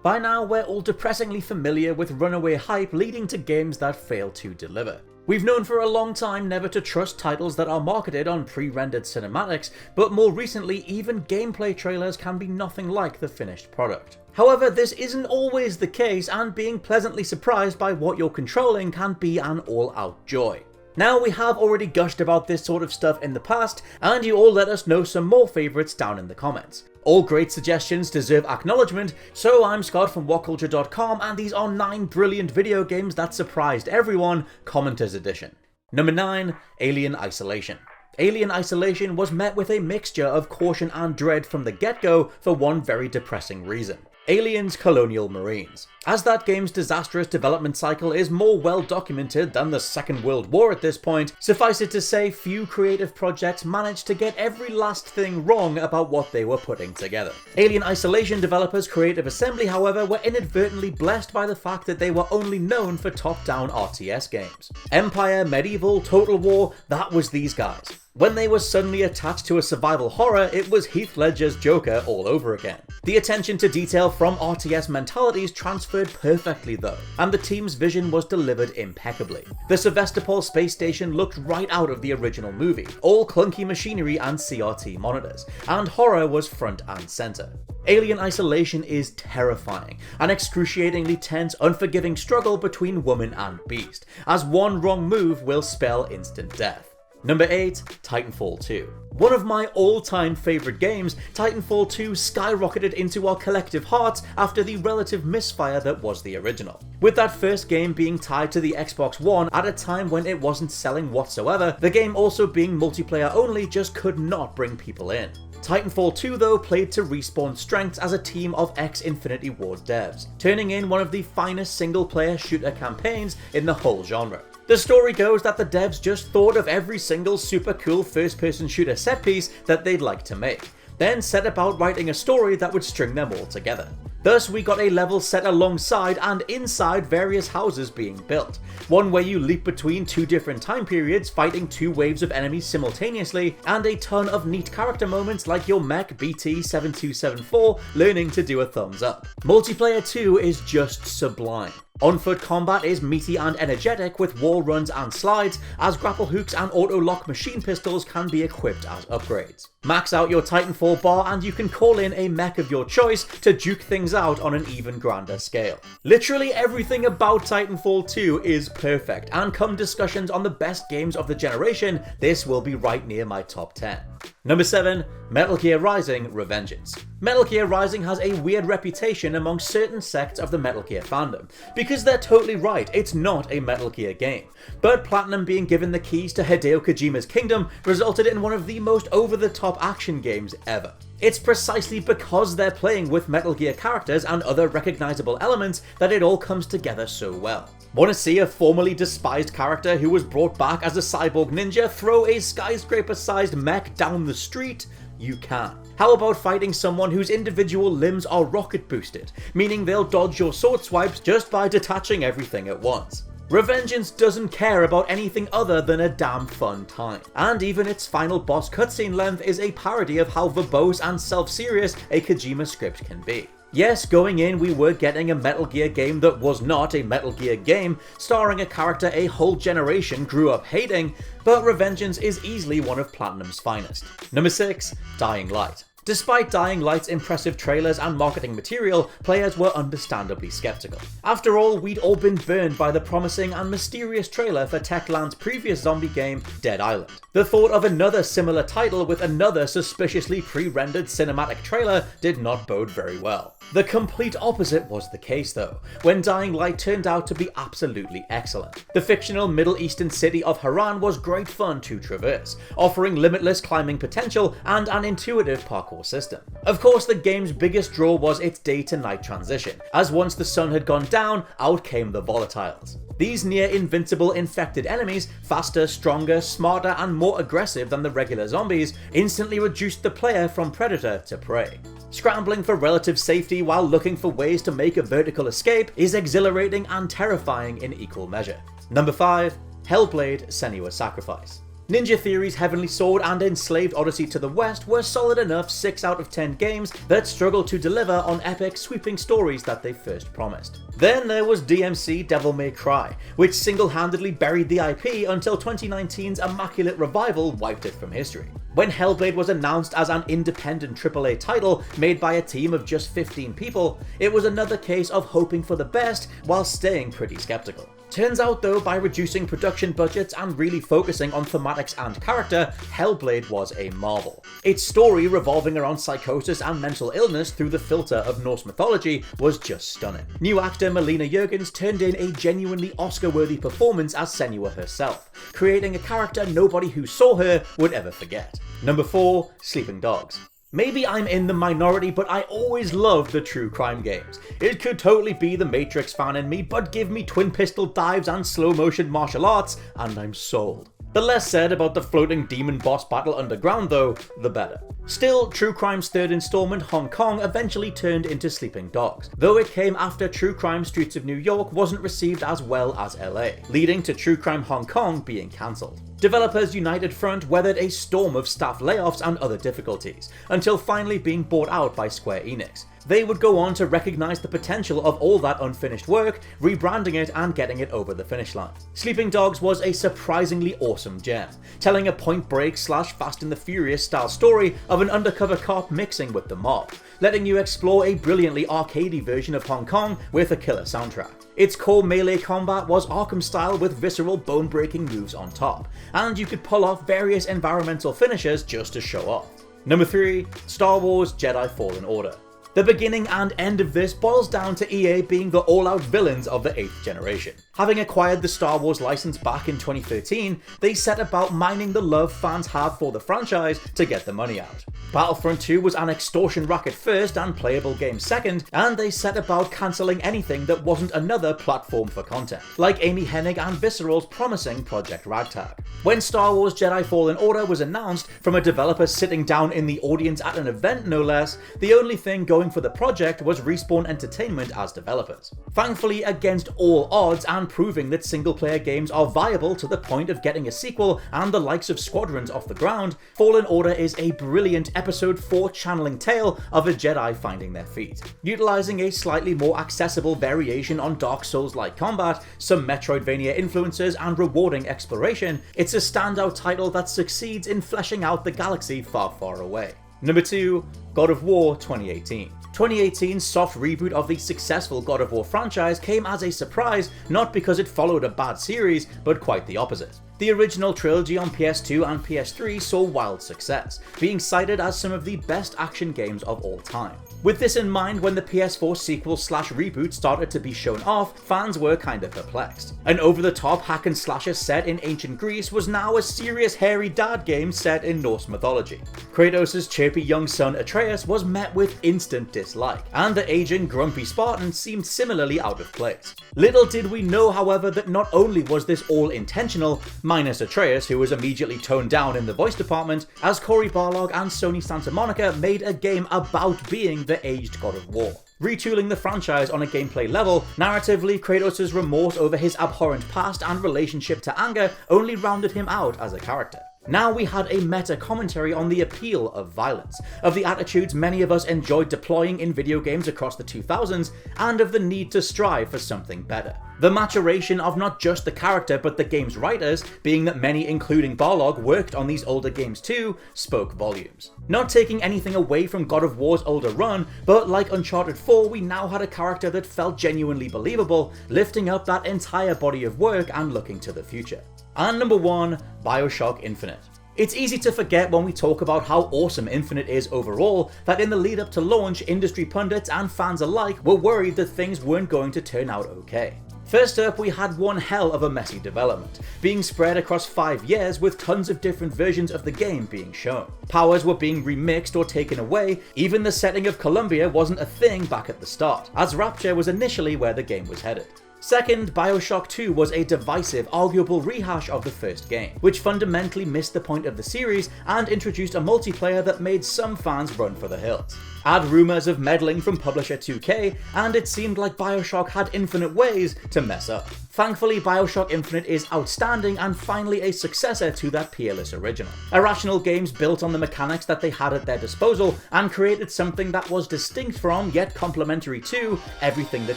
By now, we're all depressingly familiar with runaway hype leading to games that fail to deliver. We've known for a long time never to trust titles that are marketed on pre-rendered cinematics, but more recently even gameplay trailers can be nothing like the finished product. However, this isn't always the case, and being pleasantly surprised by what you're controlling can be an all-out joy. Now, we have already gushed about this sort of stuff in the past, and you all let us know some more favourites down in the comments. All great suggestions deserve acknowledgement, so I'm Scott from WhatCulture.com, and these are 9 brilliant video games that surprised everyone, Commenters Edition. Number 9, Alien Isolation. Alien Isolation was met with a mixture of caution and dread from the get-go for one very depressing reason. Aliens Colonial Marines. As that game's disastrous development cycle is more well documented than the Second World War at this point, suffice it to say few creative projects managed to get every last thing wrong about what they were putting together. Alien Isolation developers Creative Assembly, however, were inadvertently blessed by the fact that they were only known for top-down RTS games. Empire, Medieval, Total War, that was these guys. When they were suddenly attached to a survival horror, it was Heath Ledger's Joker all over again. The attention to detail from RTS mentalities transferred perfectly though, and the team's vision was delivered impeccably. The Sevastopol space station looked right out of the original movie, all clunky machinery and CRT monitors, and horror was front and center. Alien Isolation is terrifying, an excruciatingly tense, unforgiving struggle between woman and beast, as one wrong move will spell instant death. Number 8, Titanfall 2. One of my all-time favourite games, Titanfall 2 skyrocketed into our collective hearts after the relative misfire that was the original. With that first game being tied to the Xbox One at a time when it wasn't selling whatsoever, the game also being multiplayer only just could not bring people in. Titanfall 2 though played to Respawn's strengths as a team of ex-Infinity Ward devs, turning in one of the finest single-player shooter campaigns in the whole genre. The story goes that the devs just thought of every single super cool first-person shooter set piece that they'd like to make, then set about writing a story that would string them all together. Thus, we got a level set alongside and inside various houses being built, one where you leap between 2 different time periods fighting 2 waves of enemies simultaneously, and a ton of neat character moments like your mech BT-7274 learning to do a thumbs up. Multiplayer 2 is just sublime. On-foot combat is meaty and energetic with wall runs and slides, as grapple hooks and auto-lock machine pistols can be equipped as upgrades. Max out your Titanfall bar and you can call in a mech of your choice to duke things out on an even grander scale. Literally everything about Titanfall 2 is perfect, and come discussions on the best games of the generation, this will be right near my top 10. Number 7, Metal Gear Rising: Revengeance. Metal Gear Rising has a weird reputation among certain sects of the Metal Gear fandom, because they're totally right, it's not a Metal Gear game. But Platinum being given the keys to Hideo Kojima's kingdom resulted in one of the most over-the-top action games ever. It's precisely because they're playing with Metal Gear characters and other recognizable elements that it all comes together so well. Want to see a formerly despised character who was brought back as a cyborg ninja throw a skyscraper-sized mech down the street? You can. How about fighting someone whose individual limbs are rocket boosted, meaning they'll dodge your sword swipes just by detaching everything at once? Revengeance doesn't care about anything other than a damn fun time, and even its final boss cutscene length is a parody of how verbose and self-serious a Kojima script can be. Yes, going in we were getting a Metal Gear game that was not a Metal Gear game, starring a character a whole generation grew up hating, but Revengeance is easily one of Platinum's finest. Number 6, Dying Light. Despite Dying Light's impressive trailers and marketing material, players were understandably skeptical. After all, we'd all been burned by the promising and mysterious trailer for Techland's previous zombie game, Dead Island. The thought of another similar title with another suspiciously pre-rendered cinematic trailer did not bode very well. The complete opposite was the case though, when Dying Light turned out to be absolutely excellent. The fictional Middle Eastern city of Haran was great fun to traverse, offering limitless climbing potential and an intuitive parkour system. Of course, the game's biggest draw was its day-to-night transition, as once the sun had gone down, out came the volatiles. These near-invincible infected enemies, faster, stronger, smarter, and more aggressive than the regular zombies, instantly reduced the player from predator to prey. Scrambling for relative safety while looking for ways to make a vertical escape is exhilarating and terrifying in equal measure. Number 5, HELLBLADE: SENUAS Sacrifice. Ninja Theory's Heavenly Sword and Enslaved Odyssey to the West were solid enough 6 out of 10 games that struggled to deliver on epic, sweeping stories that they first promised. Then there was DMC Devil May Cry, which single-handedly buried the IP until 2019's immaculate revival wiped it from history. When HELLBLADE was announced as an independent AAA title made by a team of just 15 people, it was another case of hoping for the best while staying pretty skeptical. Turns out though, by reducing production budgets and really focusing on thematics and character, HELLBLADE was a marvel. Its story revolving around psychosis and mental illness through the filter of Norse mythology was just stunning. New actor Melina Juergens turned in a genuinely Oscar-worthy performance as Senua herself, creating a character nobody who saw her would ever forget. Number 4, Sleeping Dogs. Maybe I'm in the minority, but I always loved the true crime games. It could totally be the Matrix fan in me, but give me twin pistol dives and slow motion martial arts, and I'm sold. The less said about the floating demon boss battle underground though, the better. Still, True Crime's third installment, Hong Kong, eventually turned into Sleeping Dogs, though it came after True Crime Streets of New York wasn't received as well as LA, leading to True Crime Hong Kong being cancelled. Developers United Front weathered a storm of staff layoffs and other difficulties, until finally being bought out by Square Enix. They would go on to recognise the potential of all that unfinished work, rebranding it and getting it over the finish line. Sleeping Dogs was a surprisingly awesome gem, telling a Point Break / Fast and the Furious style story of an undercover cop mixing with the mob, letting you explore a brilliantly arcadey version of Hong Kong with a killer soundtrack. Its core melee combat was Arkham style with visceral bone-breaking moves on top, and you could pull off various environmental finishes just to show off. Number 3, Star Wars Jedi Fallen Order. The beginning and end of this boils down to EA being the all-out villains of the 8th generation. Having acquired the Star Wars license back in 2013, they set about mining the love fans have for the franchise to get the money out. Battlefront 2 was an extortion racket first and playable game second, and they set about cancelling anything that wasn't another platform for content, like Amy Hennig and Visceral's promising Project Ragtag. When Star Wars Jedi Fallen Order was announced, from a developer sitting down in the audience at an event no less, the only thing going for the project was Respawn Entertainment as developers. Thankfully, against all odds and proving that single-player games are viable to the point of getting a sequel and the likes of Squadrons off the ground, Fallen Order is a brilliant Episode 4 channeling tale of a Jedi finding their feet. Utilising a slightly more accessible variation on Dark Souls-like combat, some Metroidvania influences and rewarding exploration, it's a standout title that succeeds in fleshing out the galaxy far, far away. Number 2, God of War 2018. 2018's soft reboot of the successful God of War franchise came as a surprise, not because it followed a bad series, but quite the opposite. The original trilogy on PS2 and PS3 saw wild success, being cited as some of the best action games of all time. With this in mind, when the PS4 sequel / reboot started to be shown off, fans were kinda perplexed. An over-the-top hack and slasher set in ancient Greece was now a serious hairy dad game set in Norse mythology. Kratos' chirpy young son Atreus was met with instant dislike, and the aging grumpy Spartan seemed similarly out of place. Little did we know, however, that not only was this all intentional, minus Atreus, who was immediately toned down in the voice department, as Cory Barlog and Sony Santa Monica made a game about being the aged God of War. Retooling the franchise on a gameplay level, narratively Kratos' remorse over his abhorrent past and relationship to anger only rounded him out as a character. Now we had a meta commentary on the appeal of violence, of the attitudes many of us enjoyed deploying in video games across the 2000s, and of the need to strive for something better. The maturation of not just the character but the game's writers, being that many including Barlog worked on these older games too, spoke volumes. Not taking anything away from God of War's older run, but like Uncharted 4 we now had a character that felt genuinely believable, lifting up that entire body of work and looking to the future. And number 1, BioShock Infinite. It's easy to forget when we talk about how awesome Infinite is overall that in the lead up to launch, industry pundits and fans alike were worried that things weren't going to turn out okay. First up, we had one hell of a messy development, being spread across 5 years with tons of different versions of the game being shown. Powers were being remixed or taken away, even the setting of Columbia wasn't a thing back at the start, as Rapture was initially where the game was headed. Second, BioShock 2 was a divisive, arguable rehash of the first game, which fundamentally missed the point of the series and introduced a multiplayer that made some fans run for the hills. Add rumours of meddling from publisher 2K, and it seemed like BioShock had infinite ways to mess up. Thankfully, BioShock Infinite is outstanding and finally a successor to that peerless original. Irrational Games built on the mechanics that they had at their disposal and created something that was distinct from, yet complementary to, everything that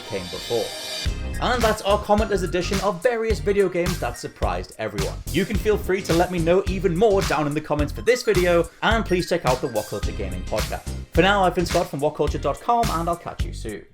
came before. And that's our commenters edition of various video games that surprised everyone. You can feel free to let me know even more down in the comments for this video, and please check out the WhatCulture Gaming Podcast. For now, I've been Scott from WhatCulture.com, and I'll catch you soon.